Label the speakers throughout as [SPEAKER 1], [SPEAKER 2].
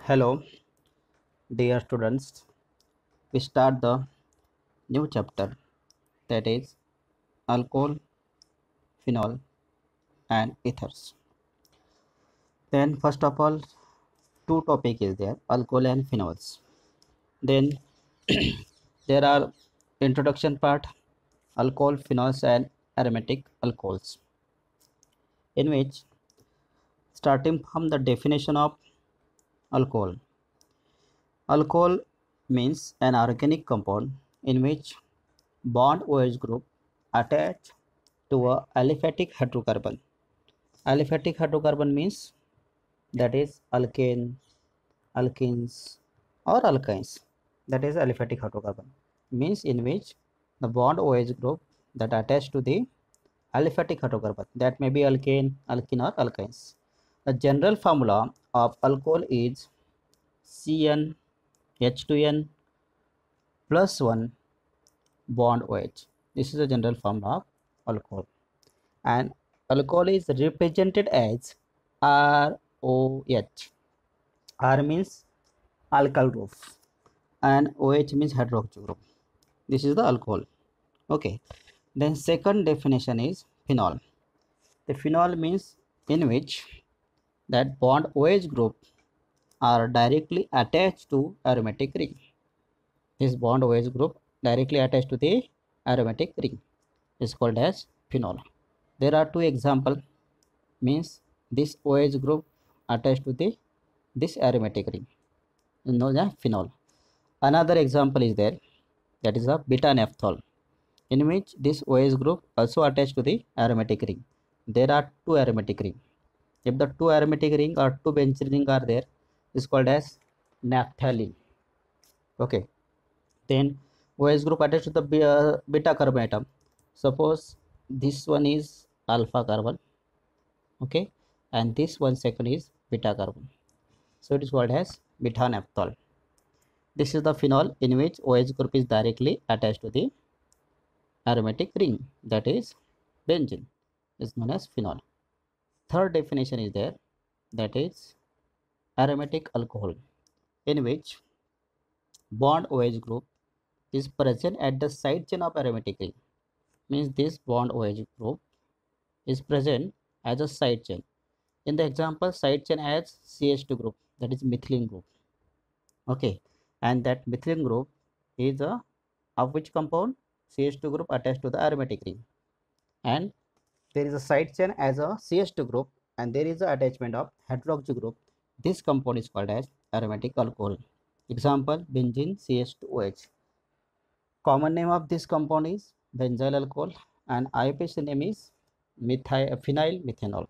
[SPEAKER 1] Hello, dear students. We start the new chapter, that is alcohol, phenol, and ethers. Then, first of all, two topic is there: alcohol and phenols. Then there are introduction part, alcohol, phenols, and aromatic alcohols, in which starting from the definition of alcohol. Alcohol means an organic compound in which bond OH group attached to a aliphatic hydrocarbon. Aliphatic hydrocarbon means that is alkane, alkenes, or alkynes. That is aliphatic hydrocarbon. Means in which the bond OH group that attached to the aliphatic hydrocarbon, that may be alkane, alkene, or alkynes. The general formula of alcohol is CnH2n plus 1 bond OH. This is the general formula of alcohol. And alcohol is represented as ROH. R means alkyl group and OH means hydroxy group. This is the alcohol. Okay. Then second definition is phenol. The phenol means in which that bond OH group are directly attached to aromatic ring. This bond OH group directly attached to the aromatic ring is called as phenol. There are two examples, means this OH group attached to the this aromatic ring known as phenol. Another example is there, that is a beta naphthol, in which this OH group also attached to the aromatic ring. There are two aromatic ring. If the two aromatic ring or two benzene ring are there, is called as naphthalene. Okay. Then OH group attached to the beta carbon atom. Suppose this one is alpha carbon, okay, and this one second is beta carbon. So it is called as beta naphthol. This is the phenol in which OH group is directly attached to the aromatic ring, that is benzene, is known as phenol. Third definition is there, that is aromatic alcohol, in which bond OH group is present at the side chain of aromatic ring. Means this bond OH group is present as a side chain. In the example, side chain as CH2 group, that is methylene group. Okay, and that methylene group is a of which compound? CH2 group attached to the aromatic ring, and there is a side chain as a CH2 group, and there is a attachment of hydroxy group. This compound is called as aromatic alcohol. Example, benzene CH2OH. Common name of this compound is benzyl alcohol, and IUPAC name is phenyl methanol.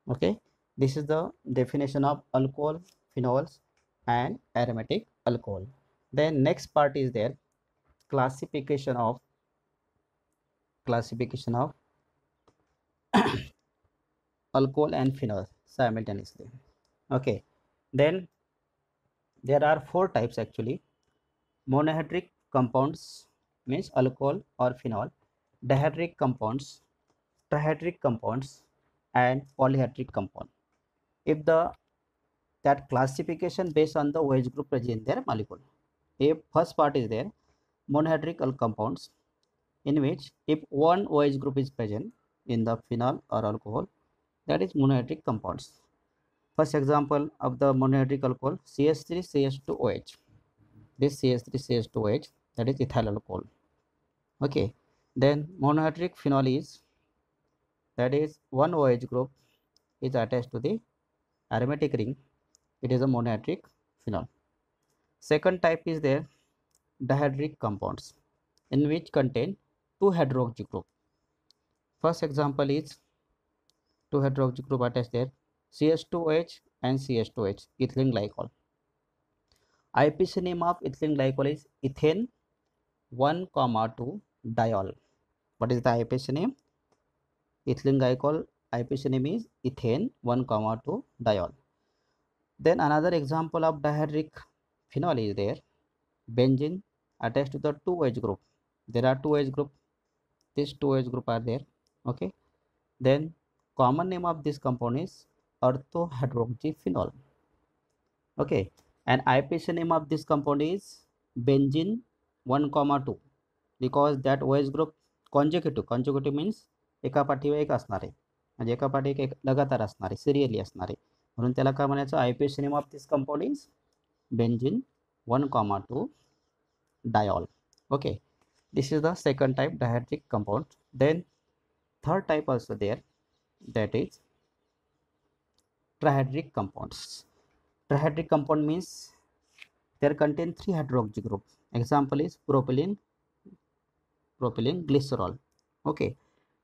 [SPEAKER 1] Okay, this is the definition of alcohol, phenols, and aromatic alcohol. Then next part is there, classification of alcohol and phenol simultaneously. Okay, then there are four types actually: monohydric compounds means alcohol or phenol, dihydric compounds, trihydric compounds, and polyhydric compound. If the that classification based on the OH group present in their molecule. If first part is there, monohydric compounds, in which if one OH group is present in the phenol or alcohol, that is monohydric compounds. First example of the monohydric alcohol, CH3CH2OH. This CH3CH2OH, that is ethyl alcohol. Okay, then monohydric phenol is, that is one OH group is attached to the aromatic ring. It is a monohydric phenol. Second type is there, dihydric compounds, in which contain two hydroxy group. First example is two hydroxy group attached there, CH2OH and CH2H, ethylene glycol. IUPAC name of ethylene glycol is ethane 1,2 diol. What is the IUPAC name? Ethylene glycol IUPAC name is ethane 1,2 diol. Then another example of dihydric phenol is there, benzene attached to the two OH group. There are two OH group. These two OH group are there. Okay. Then common name of this compound is orthohydroxyphenol. Okay, and IPC name of this compound is benzene 1,2 because that OH group consecutive means एका पाठीवर एक असणारे, म्हणजे एका पाठी एक लगातार असणारे, सिरियली असणारे, म्हणून त्याला काय म्हणायचं, IPC name of this compound is benzene 1,2 diol. Okay, this is the second type dihydric compound. Then third type also there, that is trihydric compounds. Trihydric compound means there contain 3 hydroxy group. Example is propylene glycerol. Okay,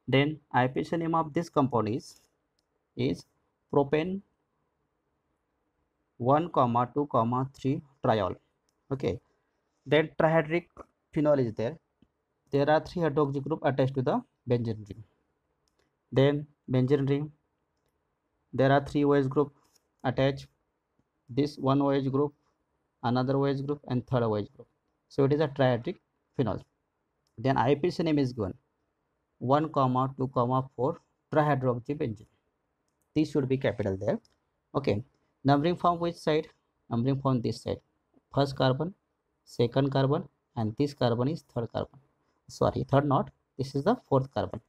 [SPEAKER 1] then IPC name of this compound is propane 1,2, 3 triol. Okay, then trihydric phenol is there. There are 3 hydroxy group attached to the benzene ring. Then benzene ring, there are 3 OH group attached. This one OH group, another OH group, and third OH group. So it is a trihydric phenol. Then IPC name is given 1, 2, 4 trihydroxybenzene. This should be capital there. Okay, numbering from which side? Numbering from this side. First carbon, second carbon, and this carbon is third carbon. Sorry, third not. This is the fourth carbon.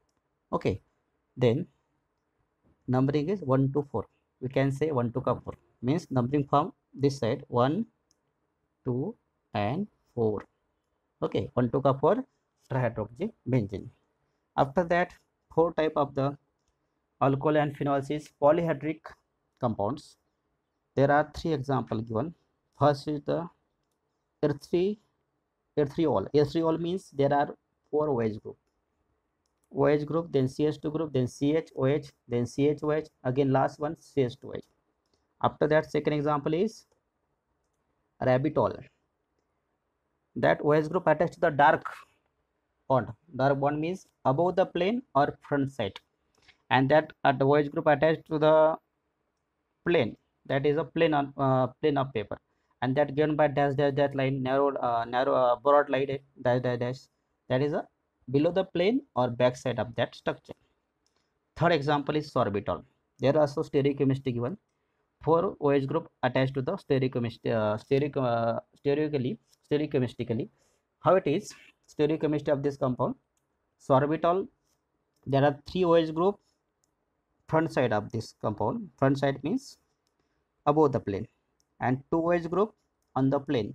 [SPEAKER 1] Okay, then numbering is 1 to 4. We can say 1 to 4 means numbering from this side 1, 2, and 4. Okay, 1 to 4 trihydroxybenzene. After that, 4 type of the alcohol and phenols is polyhydric compounds. There are 3 examples given. First is the erythritol. Erythritol means there are 4 OH group. OH group, then CH2 group, then CHOH, then CHOH, again last one CH2H. After that, second example is rabitol. That OH group attached to the dark bond. Dark bond means above the plane or front side, and that at the OH group attached to the plane, that is a plane on plane of paper, and that given by dash line, narrow broad line dash, that is a below the plane or back side of that structure. Third example is sorbitol. There are also stereochemistry given. 4 OH group attached to the stereochemically. How it is stereochemistry of this compound? Sorbitol, there are 3 OH group front side of this compound. Front side means above the plane, and 2 OH group on the plane,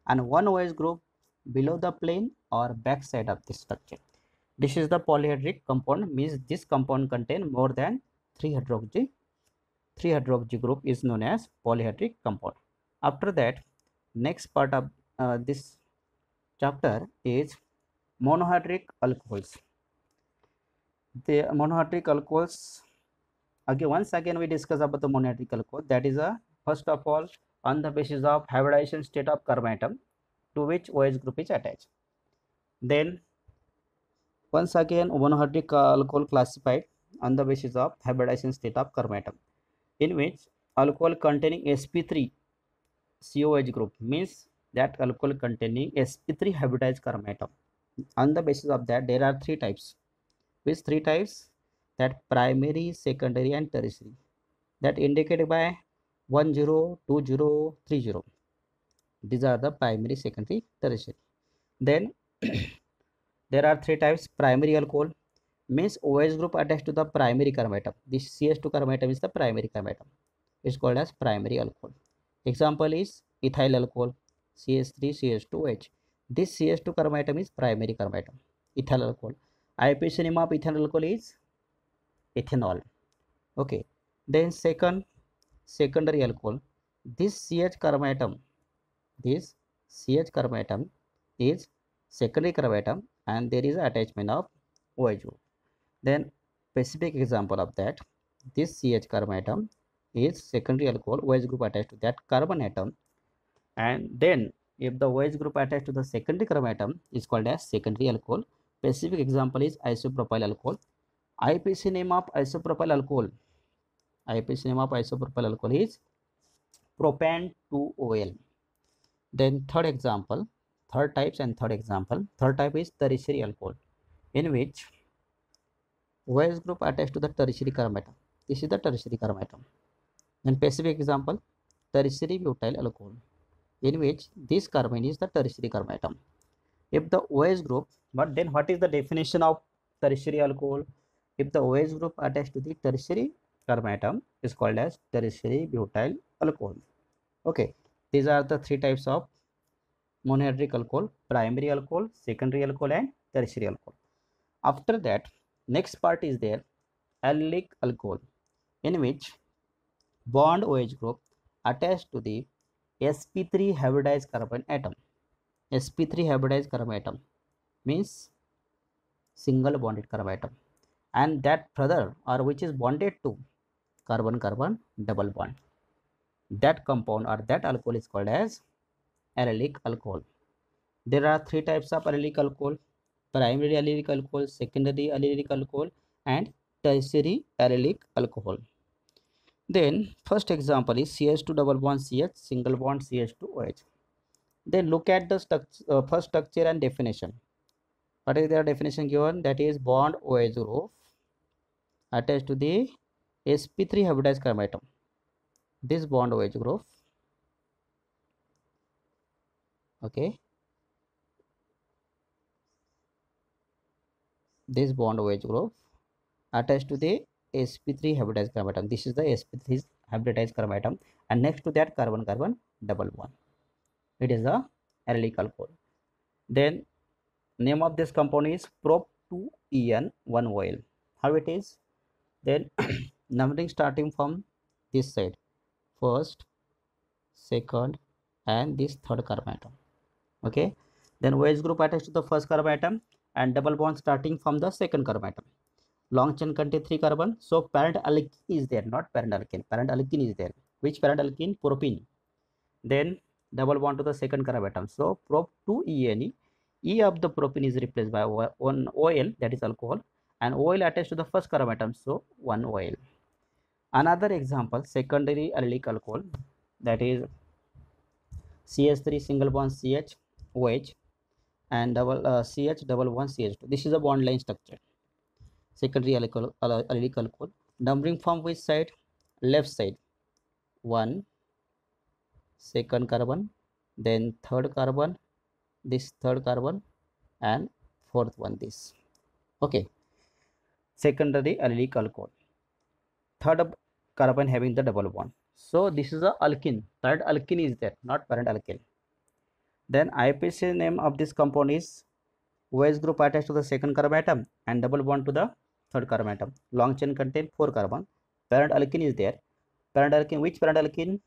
[SPEAKER 1] and 1 OH group below the plane or back side of this structure. This is the polyhydric compound, means this compound contain more than 3 hydroxy. 3 hydroxy group is known as polyhydric compound. After that, next part of this chapter is monohydric alcohols. The monohydric alcohols, again once again we discuss about the monohydric alcohol. That is a first of all on the basis of hybridization state of carbon atom to which OH group is attached. Then once again monohydric alcohol classified on the basis of hybridization state of carbon atom, in which alcohol containing sp3 COH group means that alcohol containing sp3 hybridized carbon atom. On the basis of that, there are 3 types. Which 3 types? That primary, secondary, and tertiary, that indicated by 10, 20, 30. These are the primary, secondary, tertiary. Then there are 3 types. Primary alcohol means OH group attached to the primary carbon atom. This CH2 carbon atom is the primary carbon atom. It's called as primary alcohol. Example is ethyl alcohol, CH3 CH2H. This CH2 carbon atom is primary carbon atom, ethyl alcohol. IPC name of ethyl alcohol is ethanol. Okay, then secondary alcohol. This CH carbon atom, this CH carbon atom is secondary carbon atom, and there is attachment of OH group. Then specific example of that, this CH carbon atom is secondary alcohol, OH group attached to that carbon atom, and then if the OH group attached to the secondary carbon atom is called as secondary alcohol. Specific example is isopropyl alcohol. IPC name of isopropyl alcohol, IPC name of isopropyl alcohol is propan 2OL. Then third example, third types and third example. Third type is tertiary alcohol, in which OH group attached to the tertiary carbon atom. This is the tertiary carbon atom. Then specific example, tertiary butyl alcohol, in which this carbon is the tertiary carbon atom. If the OH group, but then what is the definition of tertiary alcohol? If the OH group attached to the tertiary carbon atom is called as tertiary butyl alcohol. Okay, these are the three types of monohydric alcohol: primary alcohol, secondary alcohol, and tertiary alcohol. After that, next part is there allylic alcohol, in which bond OH group attached to the sp3 hybridized carbon atom. sp3 hybridized carbon atom means single bonded carbon atom, and that brother or which is bonded to carbon carbon double bond. That compound or that alcohol is called as allylic alcohol. There are three types of allylic alcohol: primary allylic alcohol, secondary allylic alcohol, and tertiary allylic alcohol. Then first example is CH2 double bond CH single bond CH2 OH. Then look at the first structure and definition. What is their definition given? That is bond OH group attached to the sp3 hybridized carbon atom. This bond OH group, okay, this bond OH group attached to the sp3 hybridized carbon atom. This is the sp3 hybridized carbon atom, and next to that carbon carbon double bond. It is the allylic alcohol. Then name of this compound is prop2en1-OL. How it is? Then numbering starting from this side, first, second, and this third carbon atom. Okay, then OH group attached to the first carbon atom and double bond starting from the second carbon atom. Long chain contain 3 carbon, so parent alkene is there, not parent alkene. Parent alkene is there. Which parent alkene? Propene. Then double bond to the second carbon atom, so prop2ene. E of the propene is replaced by one OL, that is alcohol, and OL attached to the first carbon atom, so 1 OL. Another example, secondary allylic alcohol, that is CH3 single bond CH OH and double CH double bond CH2. This is a bond line structure. Secondary allylic alcohol, numbering from which side? Left side, 1 second carbon, then third carbon, this third carbon, and fourth one this. Okay, secondary allylic alcohol, third carbon having the double bond, so this is a alkene. Third alkene is there, not parent alkene. Then IUPAC name of this compound is OH group attached to the second carbon atom and double bond to the third carbon atom. Long chain contain 4 carbon. Parent alkene is there. Parent alkene, which parent alkene?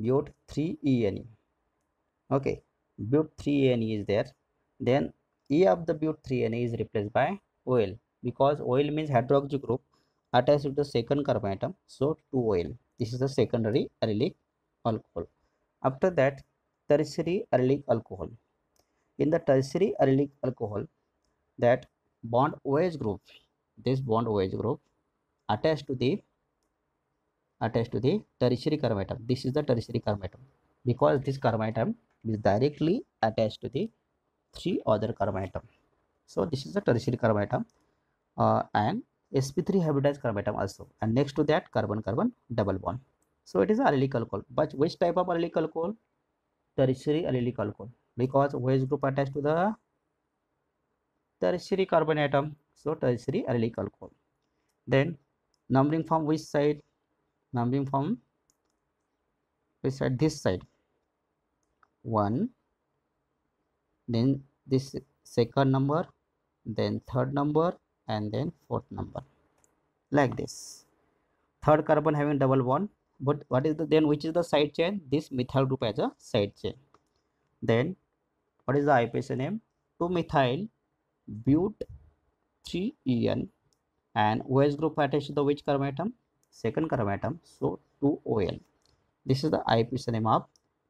[SPEAKER 1] but3ene. Okay, but3ene is there. Then E of the but3ene is replaced by OL, because OL means hydroxy group attached to the second carbon atom, so 2 OL. This is the secondary allylic alcohol. After that, tertiary allylic alcohol. In the tertiary allylic alcohol, that bond OH group, this bond OH group attached to the tertiary carbon atom. This is the tertiary carbon atom, because this carbon atom is directly attached to the 3 other carbon atom. So this is the tertiary carbon atom, and sp3 hybridized carbon atom also, and next to that carbon carbon double bond. So it is allylic alcohol. But which type of allylic alcohol? Tertiary allylic alcohol, because OH group attached to the tertiary carbon atom, so tertiary allylic alcohol. Then numbering from which side? Numbering from which side? This side, 1, then this second number, then third number, and then fourth number, like this. Third carbon having double bond, but what is the then which is the side chain? This methyl group as a side chain. Then what is the IUPAC name? 2-methyl but3en, and OH group attached to the which carbon atom? Second carbon atom, so 2 OL. This is the IUPAC name of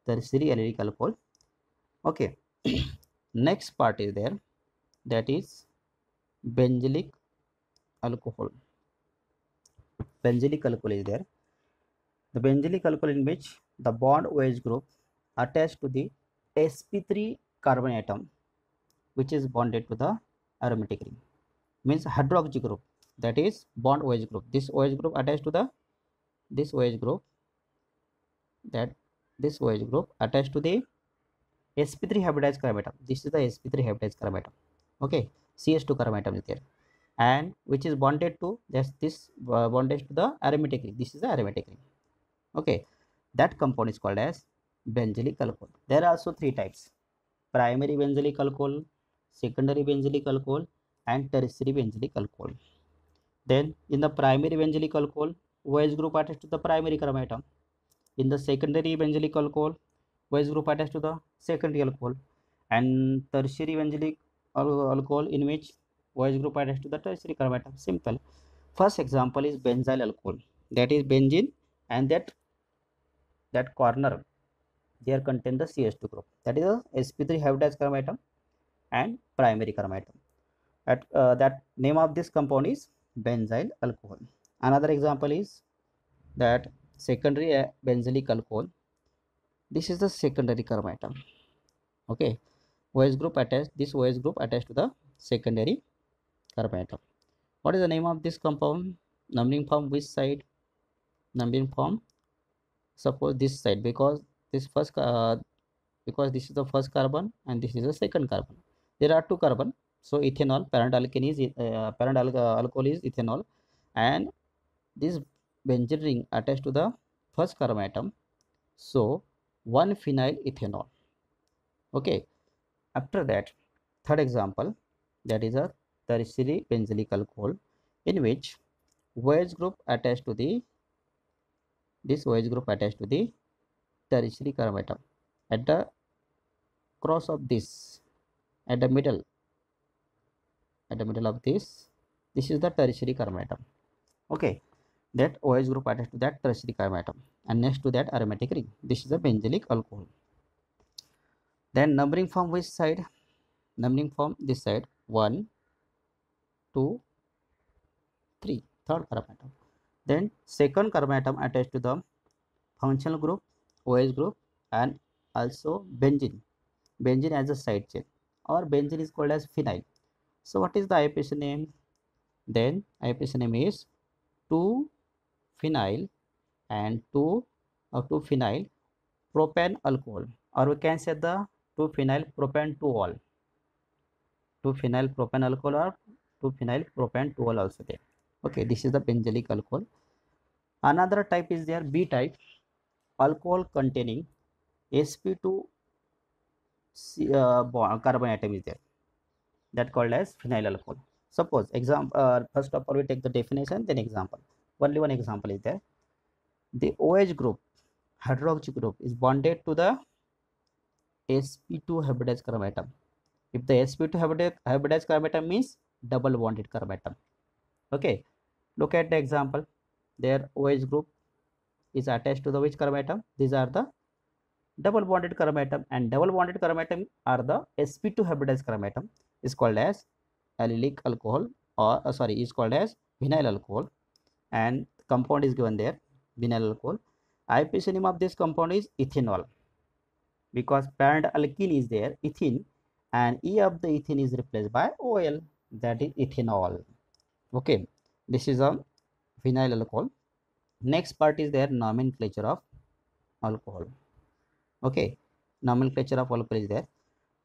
[SPEAKER 1] tertiary allylic alcohol. Okay. Next part is there, that is benzylic alcohol. Benzylic alcohol is there. The benzylic alcohol in which the bond OH group attached to the sp3 carbon atom, which is bonded to the aromatic ring, means hydroxy group, that is bond OH group. This OH group attached to the this OH group, that this OH group attached to the sp3 hybridized carbon atom. This is the sp3 hybridized carbon atom. Okay, CH2 carbon atom is there, and which is bonded to this bonded to the aromatic ring. This is the aromatic ring. Okay, that compound is called as benzylic alcohol. There are also three types: primary benzylic alcohol, secondary benzylic alcohol, and tertiary benzylic alcohol. Then in the primary benzylic alcohol, OH group attached to the primary carbon atom. In the secondary benzylic alcohol, OH group attached to the secondary alcohol, and tertiary benzylic alcohol, in which OH group attached to the tertiary carbon atom. Simple. First example is benzyl alcohol, that is benzene, and that corner there contain the CH2 group, that is a sp3 hybridized carbon atom and primary carbon atom. That name of this compound is benzyl alcohol. Another example is that secondary benzylic alcohol. This is the secondary carbon atom. Okay, OH group attached, this OH group attached to the secondary carbon atom. What is the name of this compound? Numbering from which side? Numbering from, suppose this side, because this this is the first carbon and this is the second carbon. There are two carbon, so ethanol, parent alkene is alcohol is ethanol, and this benzene ring attached to the first carbon atom, so 1-phenyl ethanol. Okay, after that, third example, that is a tertiary benzylic alcohol, in which OH group attached to the OH group attached to the tertiary carbon atom at the cross of this, at the middle of this is the tertiary carbon atom. Okay, that OH group attached to that tertiary carbon atom, and next to that aromatic ring. This is a benzylic alcohol. Then numbering from which side? Numbering from this side, 1, 2, 3, third carbon atom. Then second carbon atom attached to the functional group, OH group, and also benzene as a side chain, or benzene is called as phenyl. So what is the IUPAC name? Then IUPAC name is 2-phenyl and 2-phenyl propane alcohol, or we can say the 2-phenyl propane 2-ol. 2-phenyl propane alcohol or 2-phenyl propane 2-ol also there. Okay, this is the benzylic alcohol. Another type is there, B type, alcohol containing sp2 carbon atom is there, that called as phenyl alcohol. Suppose first of all we take the definition, then example. Only one example is there. The OH group, hydroxy group, is bonded to the sp2 hybridized carbon atom. If the sp2 hybridized carbon atom means double bonded carbon atom. Okay, look at the example. Their OH group is attached to the which carbon atom? These are the double bonded carbon atom, and double bonded carbon atom are the sp2 hybridized carbon atom, is called as allylic alcohol, or is called as vinyl alcohol, and compound is given there, vinyl alcohol. IUPAC name of this compound is ethanol, because parent alkene is there, ethene, and E of the ethene is replaced by OL, that is ethanol. Okay, this is a vinyl alcohol. Next part is their nomenclature of alcohol. Okay, nomenclature of alcohol is there.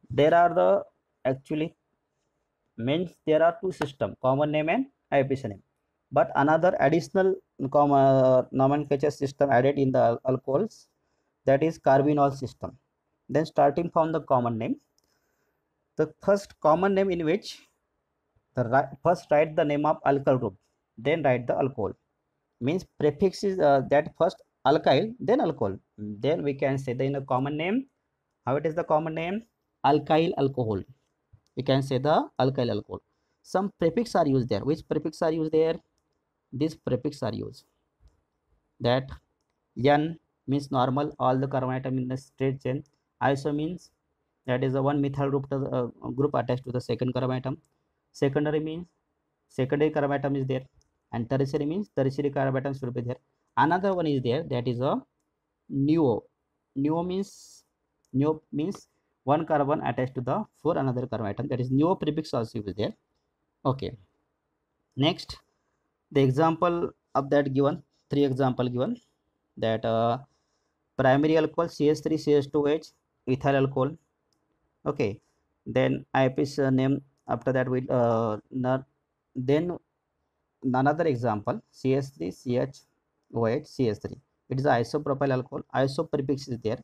[SPEAKER 1] There are the actually means there are two systems, common name and IUPAC name, but another additional nomenclature system added in the alcohols, that is carbinol system. Then starting from the common name, the first common name, in which first write the name of alkyl group, then write the alcohol. Means prefix is that first alkyl, then alcohol. Then we can say the in a common name. How it is the common name? Alkyl alcohol. We can say the alkyl alcohol. Some prefix are used there. Which prefix are used there? These prefix are used. That N means normal, all the carbon atom in the straight chain. Iso means that is the one methyl group attached to the second carbon atom. Secondary means secondary carbon atom is there, and tertiary means tertiary carbon atom should be there. Another one is there, that is a neo. Neo means one carbon attached to the another carbon atom, that is neo prefix also is there. Okay, next the example of that given, three example given, that primary alcohol CH3CH2H ethyl alcohol. Okay, then IP's name. After that we not, then another example CH3CHOH CH3, it is isopropyl alcohol, iso prefix is there.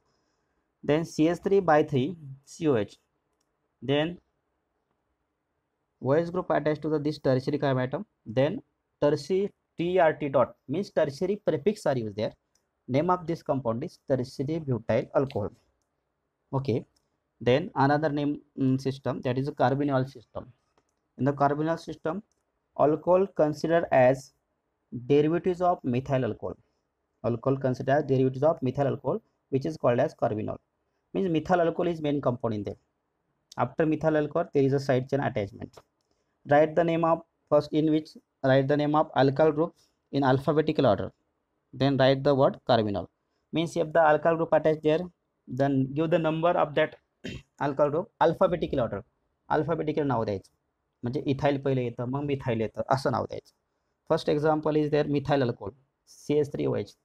[SPEAKER 1] Then CH3 by 3 COH, then OH group attached to this tertiary carbon atom, then tertiary TRT dot means tertiary prefix are used there. Name of this compound is tertiary butyl alcohol. Okay, then another name system, that is a carbonyl system. In the carbonyl system, alcohol considered as derivatives of methyl alcohol. Alcohol considered as derivatives of methyl alcohol, which is called as carbonyl. Means methyl alcohol is main compound in there. After methyl alcohol, there is a side chain attachment. Write the name of first, in which write the name of alkyl group in alphabetical order. Then write the word carbonyl. Means if the alkyl group attached there, then give the number of that alkyl group alphabetical order. Alphabetical नाव द्यायचं, म्हणजे ethyl पहिले येतं मग methyl येतं असं नाव द्यायचं. First example is there methyl alcohol CH3OH,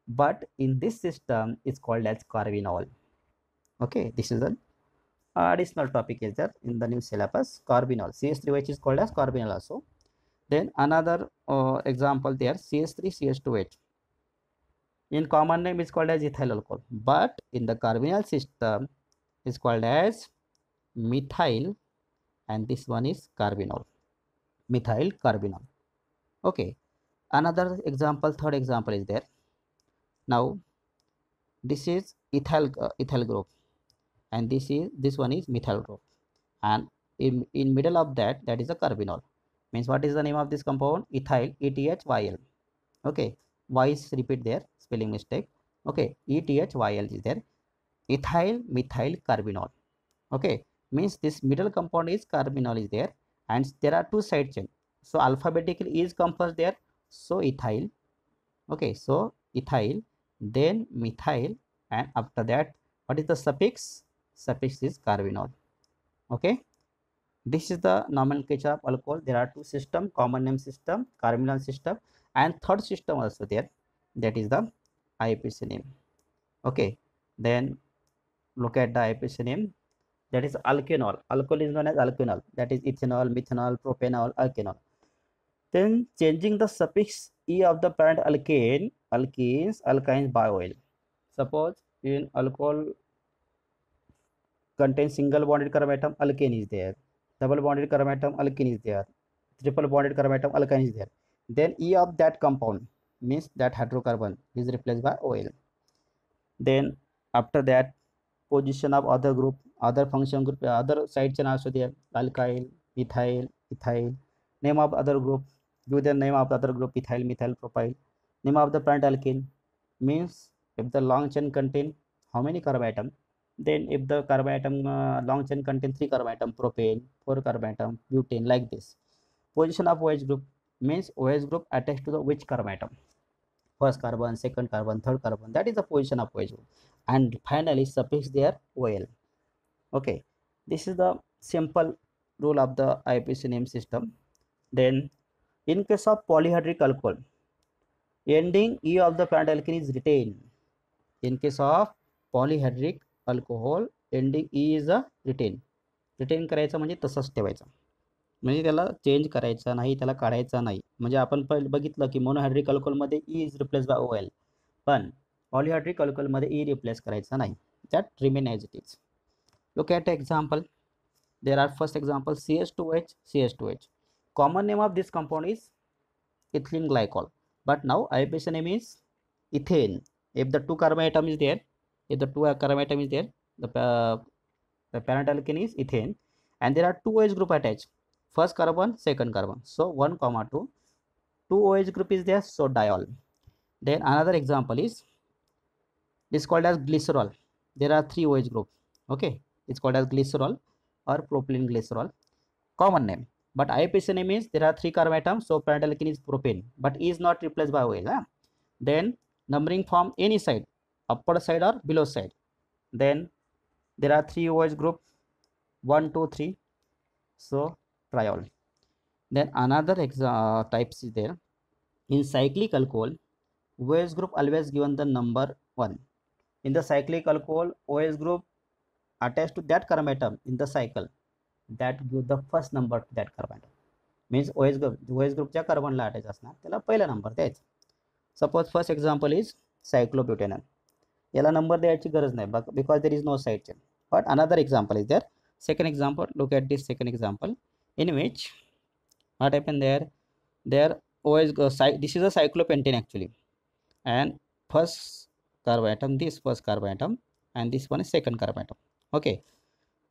[SPEAKER 1] but in this system is called as carbonyl. Okay, this is an additional topic is there in the new syllabus. Carbonyl CH3OH is called as carbonyl also. Then another example there CH3CH2H, in common name is called as ethyl alcohol, but in the carbonyl system is called as methyl, and this one is carbonyl, methyl carbonyl. Okay, another example, third example is there. Now this is ethyl group, and this one is methyl group, and in middle of that is a carbonyl. Means what is the name of this compound? Ethyl, ETHYL. Okay, y is repeat there, spelling mistake. Okay, ETHYL is there. Ethyl methyl carbonyl. Okay, means this middle compound is carbonyl is there, and there are two side chain. So alphabetically is comes first there. So ethyl. Okay, so ethyl, then methyl, and after that, what is the suffix? Suffix is carbonyl. Okay, this is the nomenclature of alcohol. There are two system, common name system, carbonyl system, and third system also there, that is the IUPAC name. Okay, then look at the IUPAC name, that is alkanol. Alcohol is known as alkanol, that is ethanol, methanol, propanol, alkanol. Then changing the suffix e of the parent alkane, alkenes, alkynes by oil. Suppose in alcohol contains single bonded carbon atom, alkane is there. Double bonded carbon atom, alkene is there. Triple bonded carbon atom, alkyne is there. Then E of that compound means that hydrocarbon is replaced by OL. Then after that, position of other group, other function group, other side chain also there, alkyl, ethyl, ethyl. Name of other group, give the name of the other group, ethyl, methyl, propyl. Name of the parent alkene means if the long chain contain how many carbon atom, then if the carbon atom long chain contain 3 carbon atom, propane, 4 carbon atom, butane, like this. Position of OH group means OH group attached to the which carbon atom, first carbon, second carbon, third carbon, that is the position of OH group. And finally suffix there OL. Okay, this is the simple rule of the IUPAC name system. Then in case of polyhydric alcohol, ending E of the parent alkene is retained. In case of polyhydric alcohol, ending E is a retain. Retain करायचं म्हणजे तसंच ठेवायचं, म्हणजे त्याला change करायचा नाही, त्याला काढायचा नाही. म्हणजे आपण पहिले बघितलं की मोनोहायड्रिक अल्कोहोलमध्ये E is replace by OL, पण पॉलिहायड्रिक अल्कोहोलमध्ये ई रिप्लेस करायचा नाही, that remain as it is. Look at example. There are first example CH2H CH2H. Common name of this compound is ethylene glycol, but now IUPAC name is ethane. If the two carbon atom is there, if the two carbon atom is there, the parent alkene is ethane, and there are two OH group attached, first carbon, second carbon, so 1, 2, two OH group is there, so diol. Then another example is this called as glycerol. There are three OH group. Okay, it's called as glycerol or propylene glycerol, common name. But IUPAC name is there are 3 carbon atoms, so parent alkene is propane, but E is not replaced by OL. Then numbering from any side, upper side or below side. Then there are 3 OH group, 1, 2, 3, so triol. Then another types is there. In cyclic alcohol, OH group always given the number 1. In the cyclic alcohol, OH group attached to that carbon atom in the cycle that give the first number to that carbon atom. Means OH ग्रुपच्या कार्बनला attach असणार त्याला पहिला नंबर द्यायचा. Suppose first example is cyclobutanol. याला number द्यायची गरज नाही because there is no side chain. But another example is there. Second example, look at this second example in which what happened there. There OH this is a cyclopentane actually, and first carbon atom, this first carbon atom, and this one is second carbon atom. Okay,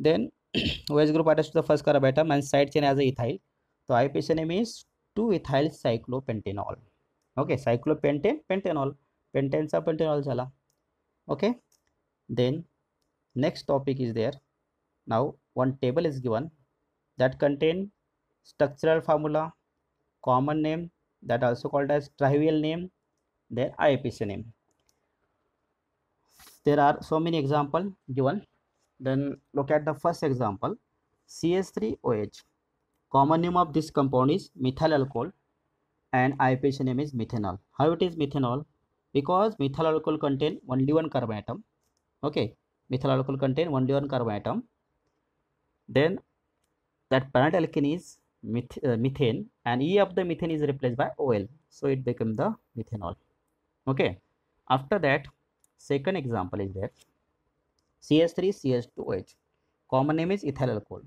[SPEAKER 1] then OH group attached to the first carbon atom and side chain as a ethyl. So IUPAC name is 2-ethyl cyclopentanol. Okay, cyclopentane, pentanol, pentane चा pentanol झाला. Okay, then next topic is there. Now one table is given that contain structural formula, common name that also called as trivial name, then IUPAC name. There are so many examples given. Then look at the first example, CH3OH. Common name of this compound is methyl alcohol and IUPAC name is methanol. How it is methanol? Because methyl alcohol contain only one carbon atom. Okay, methyl alcohol contain only one carbon atom. Then that parent alkene is methane, and E of the methane is replaced by OL, so it becomes the methanol. Okay, after that second example is there, CH3CH2OH. Common name is ethyl alcohol.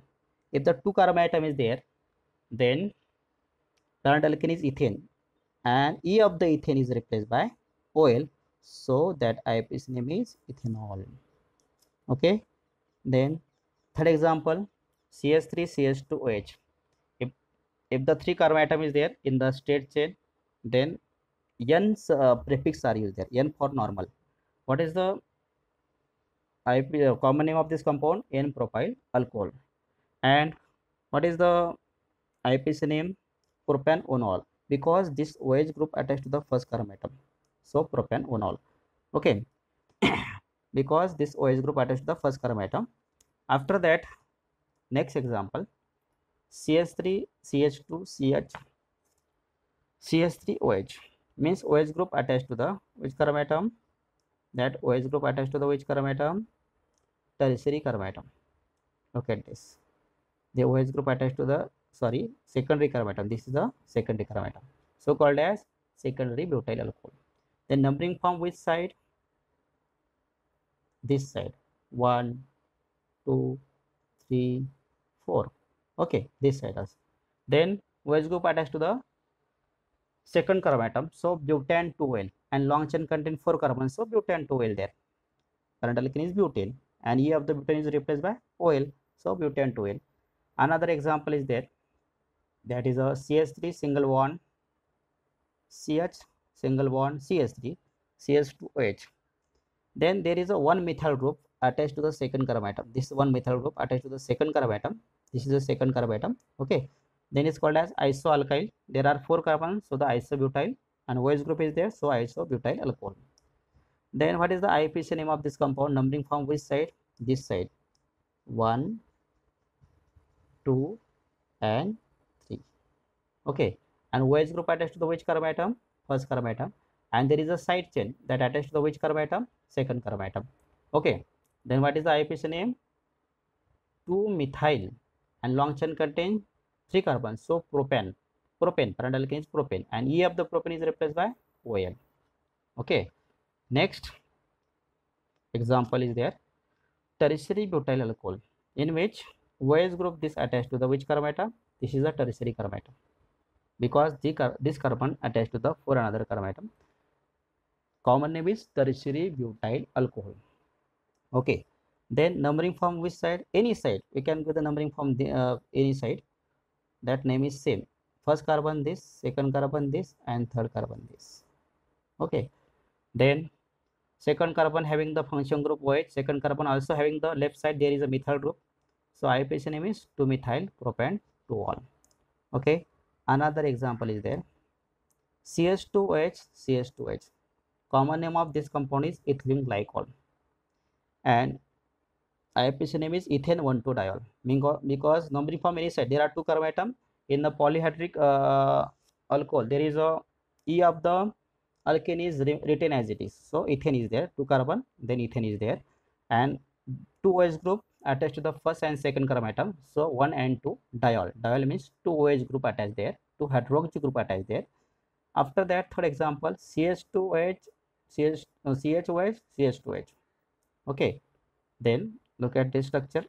[SPEAKER 1] If the two carbon atom is there, then parent alkene is ethane, and E of the ethane is replaced by OL, so that IUPAC name is ethanol. Okay, then third example, CH3CH2OH. If the three carbon atom is there in the straight chain, then N prefix are used there. N for normal. What is the common name of this compound? N-propyl alcohol. And what is the IUPAC name? Propanol, because this OH group attached to the first carbon atom, so propanol. Okay, because this OH group attached to the first carbon atom. After that, next example, CH3CH2CH CH3OH means OH group attached to the which carbon atom? That OH group attached to the which carbon atom? Tertiary carbon atom. Look at this. The OH group attached to the secondary carbon atom. This is the secondary carbon atom, so called as secondary butyl alcohol. Then numbering from which side? This side. 1, 2, 3, 4. Okay, this side also. Then OH group attached to the second carbon atom, so butane 2L, and long chain contain 4 carbons, so butane 2L there. Parent alkene is butane, and E of the butane is replaced by OL, so butane 2L. Another example is there, that is a CH3 single bond CH single bond CH3 CH2OH. Then there is a one methyl group attached to the second carbon atom. This is one methyl group attached to the second carbon atom. This is the second carbon atom. Okay, then it's called as isoalkyl. There are 4 carbons, so the isobutyl, and OH group is there, so isobutyl alcohol. Then what is the IUPAC name of this compound? Numbering from which side? This side. 1, 2, and 3. Okay, and OH group attached to the which carbon atom? First carbon atom, and there is a side chain that attached to the which carbon atom? Second carbon atom. Okay, then what is the IUPAC name? 2-methyl, and long chain contain 3 carbons, so propane, parent alkene is propane, and E of the propane is replaced by OL. Okay, next example is there, tertiary butyl alcohol, in which OH group this attached to the which carbon atom? This is a tertiary carbon atom, because this carbon attached to the 4 another carbon atom. Common name is tertiary butyl alcohol. Okay, then numbering from which side? Any side. We can give the numbering from the any side. That name is same. First carbon this, second carbon this, and third carbon this. Okay, then second carbon having the function group OH, second carbon also having the left side there is a methyl group, so IUPAC name is 2-methyl propane 2-ol. Okay, another example is there, CH2OH CH2H. Common name of this compound is ethylene glycol, and IUPAC name is ethane 1,2-diol, because numbering from any side there are 2 carbon atom. In the polyhydric alcohol there is a E of the alkane is written as it is. So ethane is there, 2 carbon, then ethane is there, and 2 OH group attached to the first and second carbon atom. So 1 and 2 diol. Diol means 2 OH group attached there, 2 hydroxy group attached there. After that, third example, CH2OH, CHOH, CH2H. Okay, then look at this structure.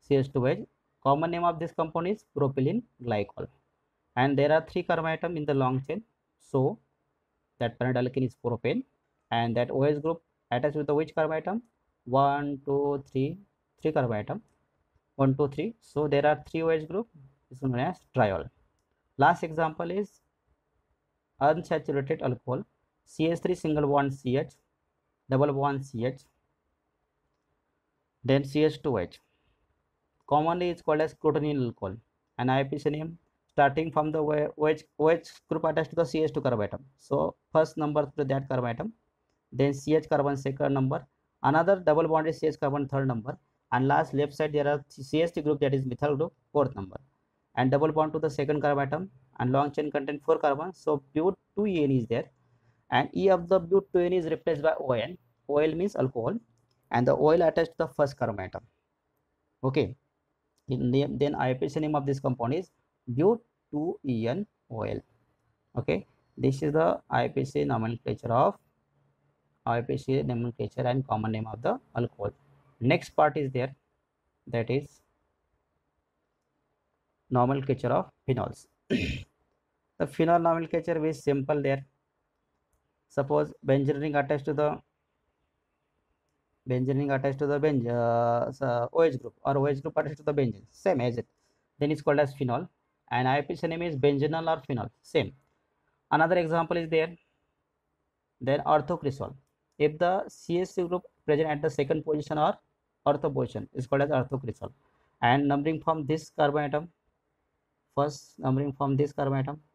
[SPEAKER 1] CH2H. Common name of this compound is propylene glycol. And there are 3 carbon atoms in the long chain. So that parent alkene is propane. And that OH group attached with the which carbon atom? 1, 2, 3, 3 carbon atom. 1, 2, 3. So there are 3 OH group. This is known as triol. Last example is unsaturated alcohol. CH3 single bond CH, double bond CH, then CH2H. Commonly it's called as crotonyl alcohol. And IUPAC name starting from the OH group attached to the CH2 carbon atom. So first number to that carbon atom, then CH carbon second number, another double bond is CH carbon third number, and last left side there are CH3 group, that is methyl group, fourth number, and double bond to the second carbon atom, and long chain contain 4 carbons. So but 2En is there, and E of the but 2En is replaced by ON. OL means alcohol, and the oil attached to the first carbon atom. Okay, then IUPAC name of this compound is but2En OL. Okay, this is the IUPAC nomenclature and common name of the alcohol. Next part is there, that is nomenclature of phenols. The phenol nomenclature is simple there. Suppose benzene ring attached to the OH group, or OH group attached to the benzene, same as it, then it's called as phenol. And IUPAC name is benzenyl or phenol, same. Another example is there, then orthocresol. If the CH group present at the second position or ortho position is called as orthocresol. And numbering from this carbon atom,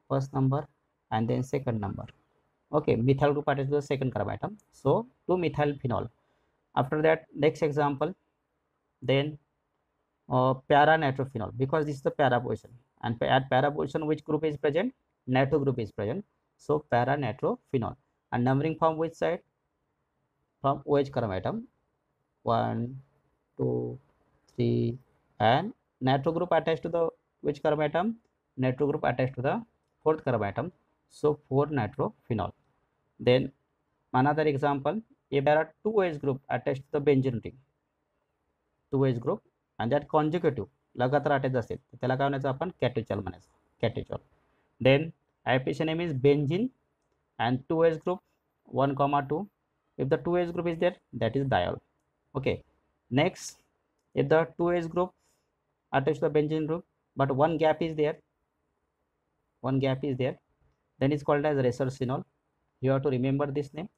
[SPEAKER 1] first number, and then second number. Okay, methyl group attached to the second carbon atom, so 2-methyl phenol. After that, next example, then para nitrophenol, because this is the para position, and at para position which group is present? Nitro group is present, so para nitrophenol. And numbering from which side? From OH carbon atom, 1, 2, 3, and nitro group attached to the which carbon atom? Nitro group attached to the fourth carbon atom, so 4-nitrophenol. Then another example, if there are 2 OH group attached to the benzene ring, 2 OH group, and that consecutive लगातार attach असेल तर त्याला काय म्हणायचं आपण? कॅटोचॉल म्हणायचं, कॅटोचॉल. Then IUPAC name is benzene, and 2 OH group 1,2. If the 2 OH group is there, that is diol. Okay, next, if the 2 OH group attached to the benzene group but one gap is there, then it's called as resorcinol. You have to remember this name.